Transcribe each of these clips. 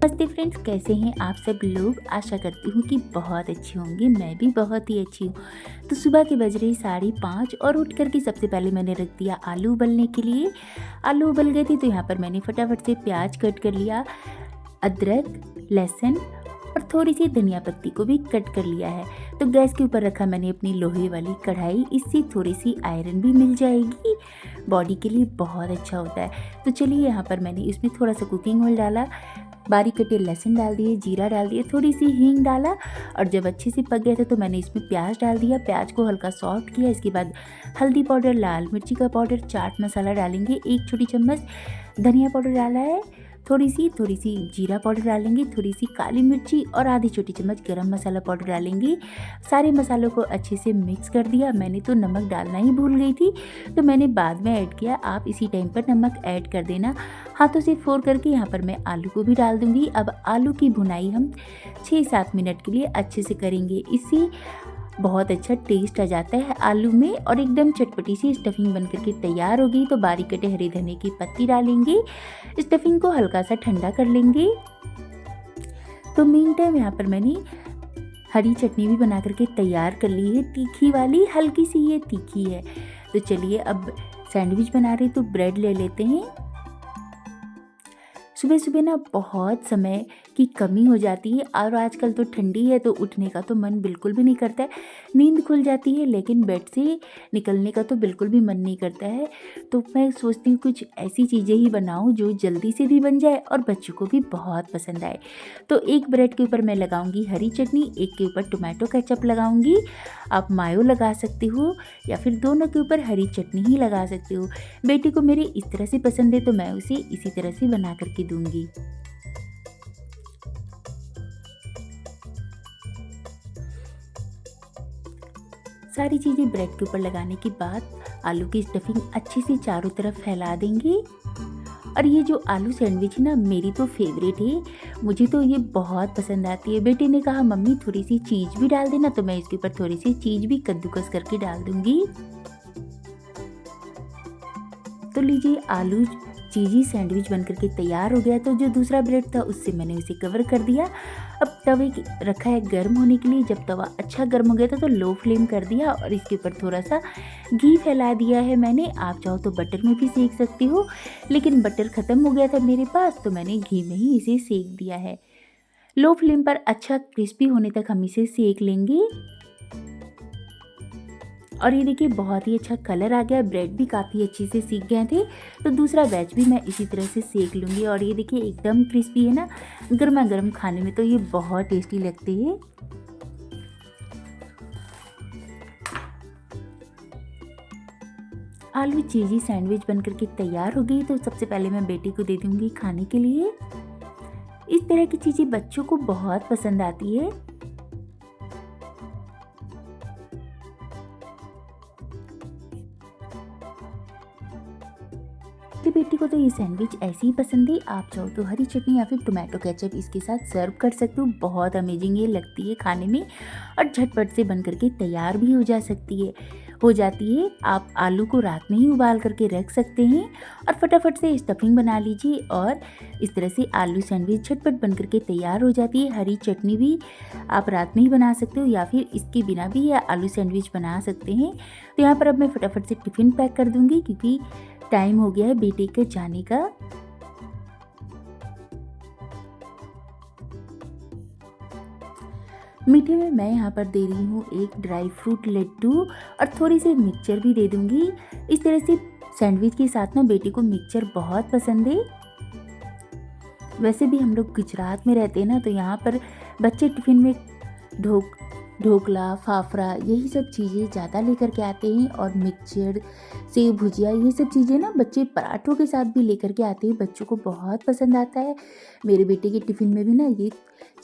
नमस्ते फ्रेंड्स, कैसे हैं आप सब लोग। आशा करती हूँ कि बहुत अच्छे होंगे। मैं भी बहुत ही अच्छी हूँ। तो सुबह के बज रही 5:30 और उठ कर के सबसे पहले मैंने रख दिया आलू उबलने के लिए। आलू उबल गए थे तो यहाँ पर मैंने फटाफट से प्याज कट कर लिया, अदरक, लहसुन और थोड़ी सी धनिया पत्ती को भी कट कर लिया है। तो गैस के ऊपर रखा मैंने अपनी लोहे वाली कढ़ाई। इससे थोड़ी सी आयरन भी मिल जाएगी, बॉडी के लिए बहुत अच्छा होता है। तो चलिए, यहाँ पर मैंने इसमें थोड़ा सा कुकिंग ऑयल डाला, बारीक कटे लहसुन डाल दिए, जीरा डाल दिए, थोड़ी सी हींग डाला और जब अच्छे से पक गया था तो मैंने इसमें प्याज डाल दिया। प्याज को हल्का सॉफ्ट किया। इसके बाद हल्दी पाउडर, लाल मिर्ची का पाउडर, चाट मसाला डालेंगे 1 छोटी चम्मच, धनिया पाउडर डाला है, थोड़ी सी जीरा पाउडर डालेंगे, थोड़ी सी काली मिर्ची और आधी छोटी चम्मच गरम मसाला पाउडर डालेंगे। सारे मसालों को अच्छे से मिक्स कर दिया। मैंने तो नमक डालना ही भूल गई थी तो मैंने बाद में ऐड किया। आप इसी टाइम पर नमक ऐड कर देना। हाथों से फोड़ करके यहाँ पर मैं आलू को भी डाल दूंगी। अब आलू की भुनाई हम 6-7 मिनट के लिए अच्छे से करेंगे। इससे बहुत अच्छा टेस्ट आ जाता है आलू में और एकदम चटपटी सी स्टफिंग बन करके तैयार हो गई। तो बारीक कटे हरे धनिया की पत्ती डालेंगे। स्टफिंग को हल्का सा ठंडा कर लेंगे। तो मीन टाइम यहाँ पर मैंने हरी चटनी भी बना करके तैयार कर ली है, तीखी वाली, हल्की सी ये तीखी है। तो चलिए, अब सैंडविच बना रही तो ब्रेड ले लेते हैं। सुबह सुबह ना बहुत समय की कमी हो जाती है और आजकल तो ठंडी है तो उठने का तो मन बिल्कुल भी नहीं करता है। नींद खुल जाती है लेकिन बेड से निकलने का तो बिल्कुल भी मन नहीं करता है। तो मैं सोचती हूँ कुछ ऐसी चीज़ें ही बनाऊँ जो जल्दी से भी बन जाए और बच्चों को भी बहुत पसंद आए। तो एक ब्रेड के ऊपर मैं लगाऊंगी हरी चटनी, एक के ऊपर टोमेटो केचप लगाऊंगी। आप मायो लगा सकते हो या फिर दोनों के ऊपर हरी चटनी ही लगा सकते हो। बेटी को मेरे इस तरह से पसंद है तो मैं उसे इसी तरह से बना करके दूंगी। सारी चीज़ें ब्रेड के ऊपर लगाने के बाद आलू की स्टफिंग अच्छे से चारों तरफ फैला देंगे। और ये जो आलू सैंडविच है ना, मेरी तो फेवरेट है। मुझे तो ये बहुत पसंद आती है। बेटे ने कहा मम्मी थोड़ी सी चीज़ भी डाल देना, तो मैं इसके ऊपर थोड़ी सी चीज़ भी कद्दूकस करके डाल दूंगी। तो लीजिए, आलू चीज़ी सैंडविच बनकर के तैयार हो गया। तो जो दूसरा ब्रेड था उससे मैंने उसे कवर कर दिया। अब तवे रखा है गर्म होने के लिए। जब तवा अच्छा गर्म हो गया था तो लो फ्लेम कर दिया और इसके ऊपर थोड़ा सा घी फैला दिया है मैंने। आप चाहो तो बटर में भी सेक सकती हो, लेकिन बटर ख़त्म हो गया था मेरे पास तो मैंने घी में ही इसे सेक दिया है। लो फ्लेम पर अच्छा क्रिस्पी होने तक हम इसे सेक लेंगे। और ये देखिए, बहुत ही अच्छा कलर आ गया। ब्रेड भी काफ़ी अच्छे से सीख गए थे। तो दूसरा बैच भी मैं इसी तरह से सेक लूँगी। और ये देखिए एकदम क्रिस्पी है ना, गर्मा गर्म खाने में तो ये बहुत टेस्टी लगते हैं। आलू चीज़ी सैंडविच बनकर के तैयार हो गई। तो सबसे पहले मैं बेटी को दे दूँगी खाने के लिए। इस तरह की चीज़ें बच्चों को बहुत पसंद आती है। मेरी बेटी को तो ये सैंडविच ऐसे ही पसंद है। आप चाहो तो हरी चटनी या फिर टोमेटो केचप इसके साथ सर्व कर सकते हो। बहुत अमेजिंग ये लगती है खाने में और झटपट से बन करके तैयार भी हो जाती है। आप आलू को रात में ही उबाल करके रख सकते हैं और फटाफट से स्टफिंग बना लीजिए और इस तरह से आलू सैंडविच झटपट बन करके तैयार हो जाती है। हरी चटनी भी आप रात में ही बना सकते हो या फिर इसके बिना भी या आलू सैंडविच बना सकते हैं। तो यहाँ पर अब मैं फटाफट से टिफ़िन पैक कर दूँगी क्योंकि टाइम हो गया है बेटे के जाने का। मीठे में मैं यहाँ पर दे रही हूँ एक ड्राई फ्रूट लड्डू और थोड़ी सी मिक्सचर भी दे दूँगी। इस तरह से सैंडविच के साथ ना बेटे को मिक्सचर बहुत पसंद है। वैसे भी हम लोग गुजरात में रहते हैं ना, तो यहाँ पर बच्चे टिफ़िन में ढोकला, फाफड़ा यही सब चीज़ें ज़्यादा लेकर के आते हैं और मिक्सचर, सेव भुजिया ये सब चीज़ें ना बच्चे पराठों के साथ भी लेकर के आते हैं। बच्चों को बहुत पसंद आता है। मेरे बेटे के टिफ़िन में भी ना ये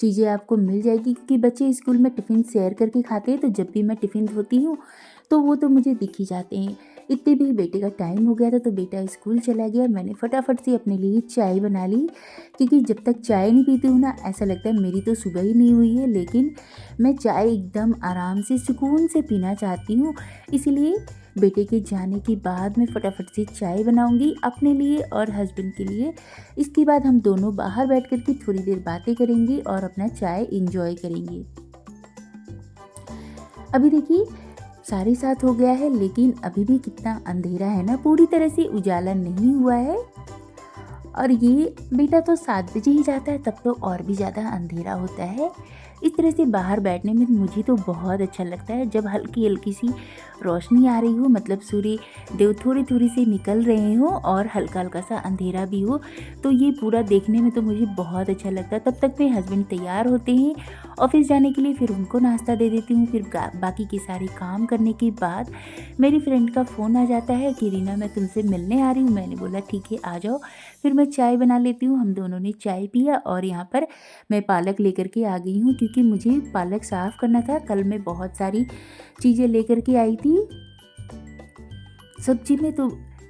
चीज़ें आपको मिल जाएगी क्योंकि बच्चे स्कूल में टिफ़िन शेयर करके खाते हैं। तो जब भी मैं टिफ़िन धोती हूँ तो वो तो मुझे दिख ही जाते हैं। इतने भी बेटे का टाइम हो गया था तो बेटा स्कूल चला गया। मैंने फटाफट से अपने लिए चाय बना ली, क्योंकि जब तक चाय नहीं पीती हूँ ना, ऐसा लगता है मेरी तो सुबह ही नहीं हुई है। लेकिन मैं चाय एकदम आराम से सुकून से पीना चाहती हूँ, इसलिए बेटे के जाने के बाद मैं फटाफट से चाय बनाऊंगी अपने लिए और हस्बैंड के लिए। इसके बाद हम दोनों बाहर बैठ कर के थोड़ी देर बातें करेंगे और अपना चाय इंजॉय करेंगे। अभी देखिए 7:30 हो गया है, लेकिन अभी भी कितना अंधेरा है ना, पूरी तरह से उजाला नहीं हुआ है। और ये बेटा तो 7 बजे ही जाता है, तब तो और भी ज़्यादा अंधेरा होता है। इस तरह से बाहर बैठने में मुझे तो बहुत अच्छा लगता है, जब हल्की हल्की सी रोशनी आ रही हो, मतलब सूर्य देव थोड़ी थोड़ी से निकल रहे हो और हल्का हल्का सा अंधेरा भी हो, तो ये पूरा देखने में तो मुझे बहुत अच्छा लगता है। तब तक मेरे हस्बैंड तैयार होते हैं ऑफिस जाने के लिए, फिर उनको नाश्ता दे देती हूँ। फिर बाकी के सारे काम करने के बाद मेरी फ्रेंड का फ़ोन आ जाता है कि रीना मैं तुमसे मिलने आ रही हूँ। मैंने बोला ठीक है आ जाओ। फिर मैं चाय बना लेती हूँ। हम दोनों ने चाय पिया और यहाँ पर मैं पालक लेकर के आ गई हूँ, क्योंकि मुझे पालक साफ़ करना था। कल मैं बहुत सारी चीज़ें लेकर के आई थी सब्जी में, तो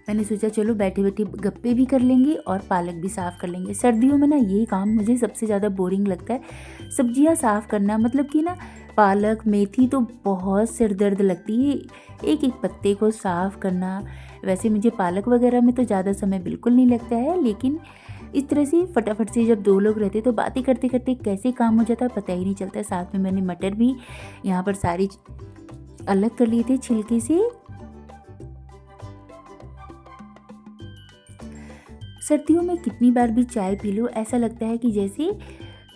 मैंने सोचा चलो बैठे बैठे गप्पे भी कर लेंगे और पालक भी साफ़ कर लेंगे। सर्दियों में ना ये काम मुझे सबसे ज़्यादा बोरिंग लगता है, सब्जियां साफ़ करना। मतलब कि ना पालक मेथी तो बहुत सिर दर्द लगती है, एक एक पत्ते को साफ़ करना। वैसे मुझे पालक वगैरह में तो ज़्यादा समय बिल्कुल नहीं लगता है, लेकिन इस तरह से फटाफट से जब 2 लोग रहते तो बातें करते करते कैसे काम हो जाता है पता ही नहीं चलता है। साथ में मैंने मटर भी यहाँ पर सारी अलग कर लिए थे छिलके से। सर्दियों में कितनी बार भी चाय पी लो ऐसा लगता है कि जैसे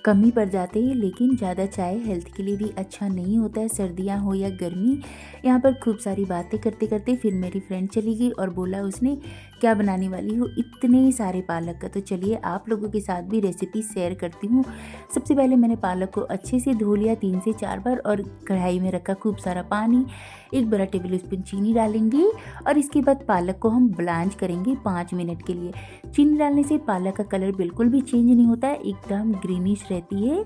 कमी पड़ जाते हैं, लेकिन ज़्यादा चाय हेल्थ के लिए भी अच्छा नहीं होता है, सर्दियाँ हो या गर्मी। यहाँ पर खूब सारी बातें करते करते फिर मेरी फ्रेंड चली गई और बोला उसने क्या बनाने वाली हो इतने सारे पालक का। तो चलिए आप लोगों के साथ भी रेसिपी शेयर करती हूँ। सबसे पहले मैंने पालक को अच्छे से धो लिया 3 से 4 बार और कढ़ाई में रखा खूब सारा पानी, 1 बड़ा टेबल स्पून चीनी डालेंगे और इसके बाद पालक को हम ब्लांच करेंगे 5 मिनट के लिए। चीनी डालने से पालक का कलर बिल्कुल भी चेंज नहीं होता है, एकदम ग्रीनिश रहती है,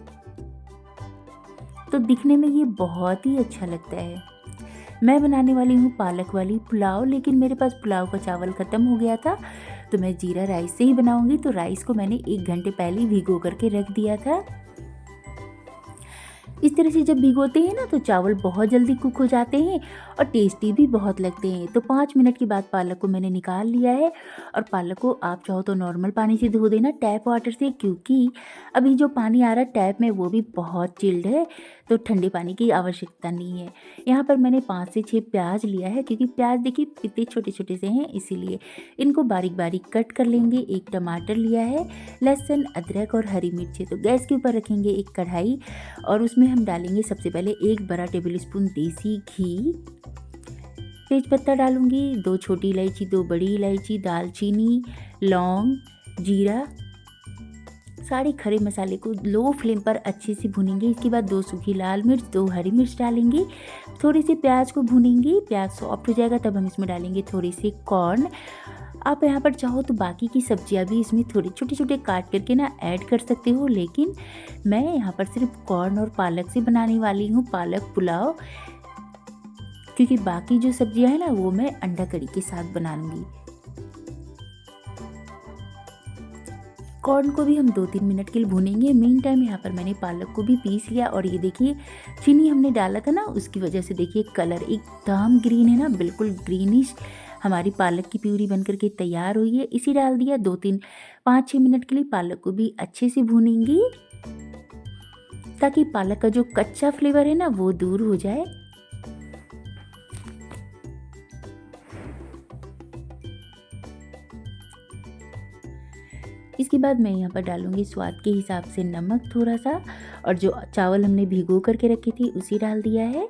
तो दिखने में ये बहुत ही अच्छा लगता है। मैं बनाने वाली हूँ पालक वाली पुलाव, लेकिन मेरे पास पुलाव का चावल ख़त्म हो गया था, तो मैं जीरा राइस से ही बनाऊंगी। तो राइस को मैंने 1 घंटे पहले भिगो करके रख दिया था। इस तरह से जब भिगोते हैं ना तो चावल बहुत जल्दी कुक हो जाते हैं और टेस्टी भी बहुत लगते हैं। तो 5 मिनट के बाद पालक को मैंने निकाल लिया है और पालक को आप चाहो तो नॉर्मल पानी से धो देना, टैप वाटर से, क्योंकि अभी जो पानी आ रहा है टैप में वो भी बहुत चिल्ड है, तो ठंडे पानी की आवश्यकता नहीं है। यहाँ पर मैंने 5 से 6 प्याज लिया है, क्योंकि प्याज देखिए कितने छोटे छोटे से हैं, इसीलिए इनको बारीक बारीक कट कर लेंगे। 1 टमाटर लिया है, लहसुन, अदरक और हरी मिर्ची। तो गैस के ऊपर रखेंगे एक कढ़ाई और उसमें हम डालेंगे सबसे पहले 1 बड़ा टेबल स्पून देसी घी, तेजपत्ता डालूंगी, 2 छोटी इलायची, 2 बड़ी इलायची, दालचीनी, लौंग, जीरा, सारे खड़े मसाले को लो फ्लेम पर अच्छे से भूनेंगे। इसके बाद 2 सूखी लाल मिर्च, 2 हरी मिर्च डालेंगे। थोड़ी सी प्याज को भूनेंगे, प्याज सॉफ्ट हो जाएगा तब हम इसमें डालेंगे थोड़े से कॉर्न। आप यहाँ पर चाहो तो बाकी की सब्जियाँ भी इसमें थोड़े छोटे छोटे काट करके ना ऐड कर सकते हो, लेकिन मैं यहाँ पर सिर्फ कॉर्न और पालक से बनाने वाली हूँ पालक पुलाव, क्योंकि बाकी जो सब्जियाँ हैं ना वो मैं अंडा करी के साथ बना लूँगी। कॉर्न को भी हम 2-3 मिनट के लिए भूनेंगे। मेन टाइम यहाँ पर मैंने पालक को भी पीस लिया और ये देखिए चीनी हमने डाला था ना, उसकी वजह से देखिए कलर एकदम ग्रीन है ना, बिल्कुल ग्रीनिश हमारी पालक की प्यूरी बनकर के तैयार हुई है। इसी डाल दिया 5-6 मिनट के लिए पालक को भी अच्छे से भूनेंगे, ताकि पालक का जो कच्चा फ्लेवर है ना वो दूर हो जाए। इसके बाद मैं यहाँ पर डालूंगी स्वाद के हिसाब से नमक थोड़ा सा, और जो चावल हमने भिगो करके रखी थी उसी डाल दिया है।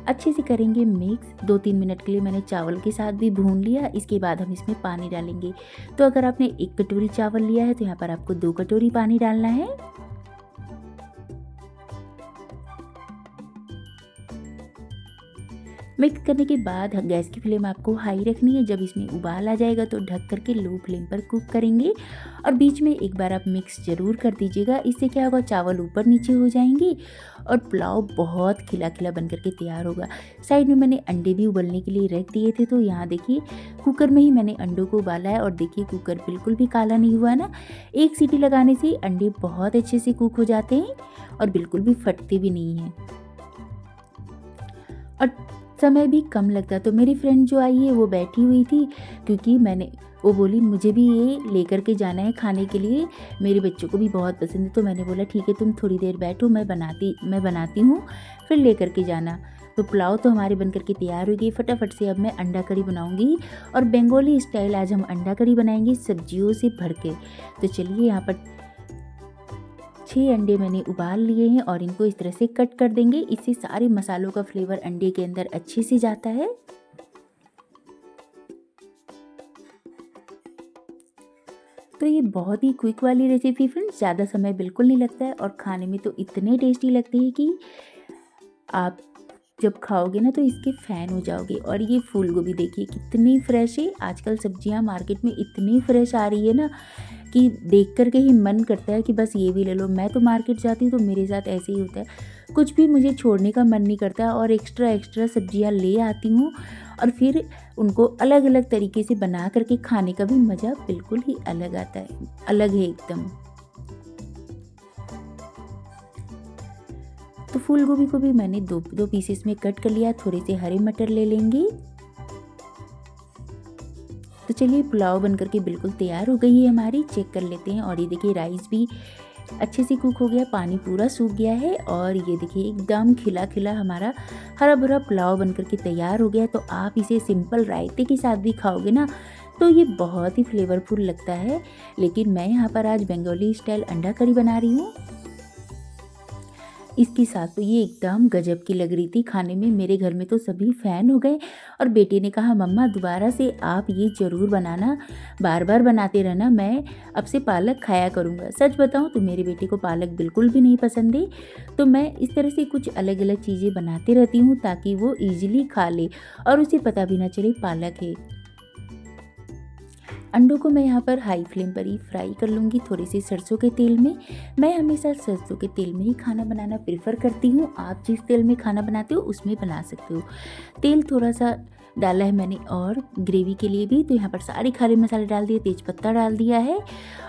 अच्छे से करेंगे मिक्स। 2-3 मिनट के लिए मैंने चावल के साथ भी भून लिया। इसके बाद हम इसमें पानी डालेंगे। तो अगर आपने 1 कटोरी चावल लिया है तो यहाँ पर आपको 2 कटोरी पानी डालना है। मिक्स करने के बाद गैस की फ्लेम आपको हाई रखनी है। जब इसमें उबाल आ जाएगा तो ढक करके लो फ्लेम पर कुक करेंगे और बीच में एक बार आप मिक्स ज़रूर कर दीजिएगा। इससे क्या होगा, चावल ऊपर नीचे हो जाएंगे और पुलाव बहुत खिला खिला बन करके तैयार होगा। साइड में मैंने अंडे भी उबलने के लिए रख दिए थे, तो यहाँ देखिए कुकर में ही मैंने अंडों को उबाला है और देखिए कुकर बिल्कुल भी काला नहीं हुआ ना। एक सीटी लगाने से अंडे बहुत अच्छे से कुक हो जाते हैं और बिल्कुल भी फटते भी नहीं हैं और समय भी कम लगता। तो मेरी फ्रेंड जो आई है वो बैठी हुई थी, क्योंकि वो बोली मुझे भी ये लेकर के जाना है खाने के लिए, मेरे बच्चों को भी बहुत पसंद है। तो मैंने बोला ठीक है तुम थोड़ी देर बैठो, मैं बनाती हूँ, फिर लेकर के जाना। तो पुलाव तो हमारे बनकर के तैयार हो गई। फटाफट से अब मैं अंडा करी बनाऊंगी और बंगाली स्टाइल आज हम अंडा करी बनाएंगे सब्जियों से भर के। तो चलिए, यहाँ पर 6 अंडे मैंने उबाल लिए हैं और इनको इस तरह से कट कर देंगे। इससे सारे मसालों का फ्लेवर अंडे के अंदर अच्छे से जाता है। तो ये बहुत ही क्विक वाली रेसिपी फ्रेंड्स, ज़्यादा समय बिल्कुल नहीं लगता है और खाने में तो इतने टेस्टी लगते हैं कि आप जब खाओगे ना तो इसके फ़ैन हो जाओगे। और ये फूल गोभी देखिए कितनी फ्रेश है। आजकल सब्जियां मार्केट में इतनी फ्रेश आ रही है ना कि देख कर के ही मन करता है कि बस ये भी ले लो। मैं तो मार्केट जाती हूँ तो मेरे साथ ऐसे ही होता है, कुछ भी मुझे छोड़ने का मन नहीं करता और एक्स्ट्रा सब्जियां ले आती हूँ और फिर उनको अलग अलग तरीके से बना करके खाने का भी मज़ा बिल्कुल ही अलग आता है, अलग है एकदम। तो फूल गोभी को भी मैंने दो पीसेस में कट कर लिया। थोड़े से हरे मटर ले लेंगे। तो चलिए, पुलाव बनकर के बिल्कुल तैयार हो गई है हमारी। चेक कर लेते हैं। और ये देखिए राइस भी अच्छे से कुक हो गया, पानी पूरा सूख गया है और ये देखिए एकदम खिला खिला हमारा हरा भरा पुलाव बनकर के तैयार हो गया। तो आप इसे सिंपल रायते के साथ भी खाओगे ना तो ये बहुत ही फ्लेवरफुल लगता है। लेकिन मैं यहाँ पर आज बंगाली स्टाइल अंडा करी बना रही हूँ। इसके साथ तो ये एकदम गजब की लग रही थी खाने में। मेरे घर में तो सभी फ़ैन हो गए और बेटे ने कहा मम्मा दोबारा से आप ये ज़रूर बनाना, बार बार बनाते रहना, मैं अब से पालक खाया करूँगा। सच बताऊँ तो मेरे बेटे को पालक बिल्कुल भी नहीं पसंद है, तो मैं इस तरह से कुछ अलग अलग चीज़ें बनाते रहती हूँ ताकि वो ईजिली खा ले और उसे पता भी ना चले पालक है। अंडों को मैं यहाँ पर हाई फ्लेम पर ही फ्राई कर लूँगी थोड़े से सरसों के तेल में। मैं हमेशा सरसों के तेल में ही खाना बनाना प्रेफर करती हूँ। आप जिस तेल में खाना बनाते हो उसमें बना सकते हो। तेल थोड़ा सा डाला है मैंने और ग्रेवी के लिए भी। तो यहाँ पर सारे खड़े मसाले डाल दिए, तेज़पत्ता डाल दिया है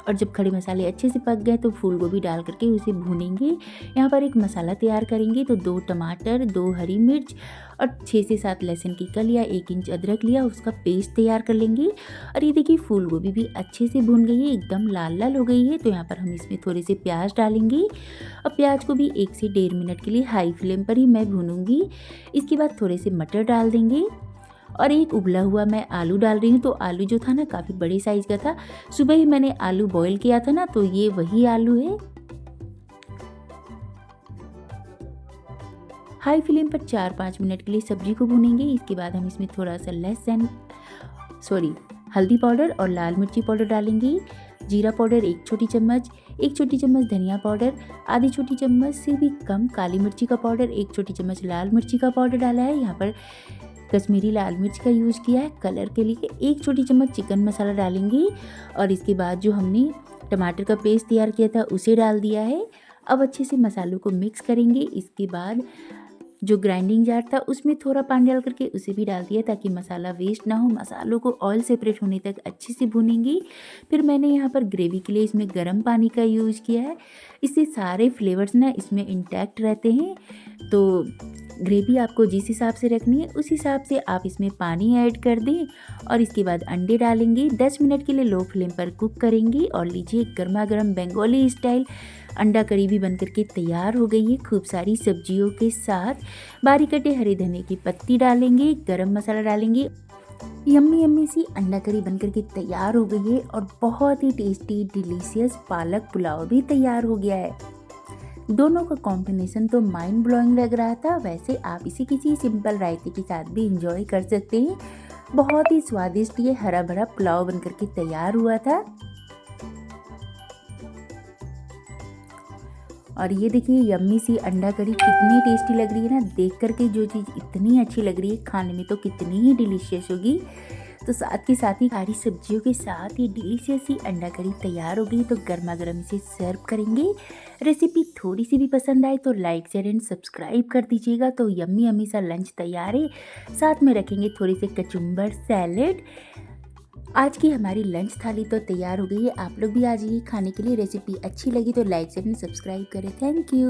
और जब खड़े मसाले अच्छे से पक गए तो फूल गोभी डाल करके उसे भूनेंगे। यहाँ पर एक मसाला तैयार करेंगे। तो 2 टमाटर, 2 हरी मिर्च और 6 से 7 लहसुन की कलियाँ, 1 इंच अदरक लिया, उसका पेस्ट तैयार कर लेंगे। और ये देखिए फूल गोभी भी अच्छे से भून गई है, एकदम लाल लाल हो गई है। तो यहाँ पर हम इसमें थोड़े से प्याज डालेंगे और प्याज को भी 1 से 1.5 मिनट के लिए हाई फ्लेम पर ही मैं भूनूंगी। इसके बाद थोड़े से मटर डाल देंगे और एक उबला हुआ मैं आलू डाल रही हूँ। तो आलू जो था ना काफ़ी बड़े साइज़ का था, सुबह ही मैंने आलू बॉईल किया था ना, तो ये वही आलू है। हाई फ्लेम पर 4-5 मिनट के लिए सब्जी को भूनेंगे। इसके बाद हम इसमें थोड़ा सा हल्दी पाउडर और लाल मिर्ची पाउडर डालेंगे। जीरा पाउडर 1 छोटी चम्मच, 1 छोटी चम्मच धनिया पाउडर, आधी छोटी चम्मच से भी कम काली मिर्ची का पाउडर, 1 छोटी चम्मच लाल मिर्ची का पाउडर डाला है। यहाँ पर कश्मीरी लाल मिर्च का यूज़ किया है कलर के लिए। 1 छोटी चम्मच चिकन मसाला डालेंगे और इसके बाद जो हमने टमाटर का पेस्ट तैयार किया था उसे डाल दिया है। अब अच्छे से मसालों को मिक्स करेंगे। इसके बाद जो ग्राइंडिंग जार था उसमें थोड़ा पानी डाल करके उसे भी डाल दिया ताकि मसाला वेस्ट ना हो। मसालों को ऑयल सेपरेट होने तक अच्छे से भूनेंगे। फिर मैंने यहाँ पर ग्रेवी के लिए इसमें गर्म पानी का यूज़ किया है, इससे सारे फ्लेवर्स ना इसमें इंटैक्ट रहते हैं। तो ग्रेवी आपको जिस हिसाब से रखनी है उस हिसाब से आप इसमें पानी ऐड कर दें और इसके बाद अंडे डालेंगे। 10 मिनट के लिए लो फ्लेम पर कुक करेंगे और लीजिए गर्मा गर्म बंगाली स्टाइल अंडा करी भी बनकर के तैयार हो गई है खूब सारी सब्जियों के साथ। बारीक कटे हरे धनिया की पत्ती डालेंगे, गरम मसाला डालेंगे। यम्मी यम्मी सी अंडा करी बनकर के तैयार हो गई है और बहुत ही टेस्टी डिलीशियस पालक पुलाव भी तैयार हो गया है। दोनों का कॉम्बिनेशन तो माइंड ब्लोइंग लग रहा था। वैसे आप इसे किसी सिंपल रायते के साथ भी इंजॉय कर सकते हैं। बहुत ही स्वादिष्ट ये हरा भरा पुलाव बनकर के तैयार हुआ था। और ये देखिए यम्मी सी अंडा करी कितनी टेस्टी लग रही है ना। देख कर के जो चीज़ इतनी अच्छी लग रही है, खाने में तो कितनी ही डिलीशियस होगी। तो साथ के साथ ही हरी सब्जियों के साथ ये डिलीशियस सी अंडा करी तैयार हो गई। तो गर्मा गर्म इसे सर्व करेंगे। रेसिपी थोड़ी सी भी पसंद आए तो लाइक शेयर एंड सब्सक्राइब कर दीजिएगा। तो यम्मी यम्मी सा लंच तैयार है। साथ में रखेंगे थोड़ी सी कचुम्बर सैलेड। आज की हमारी लंच थाली तो तैयार हो गई है। आप लोग भी आ जाइए खाने के लिए। रेसिपी अच्छी लगी तो लाइक शेयर एंड सब्सक्राइब करें। Thank you.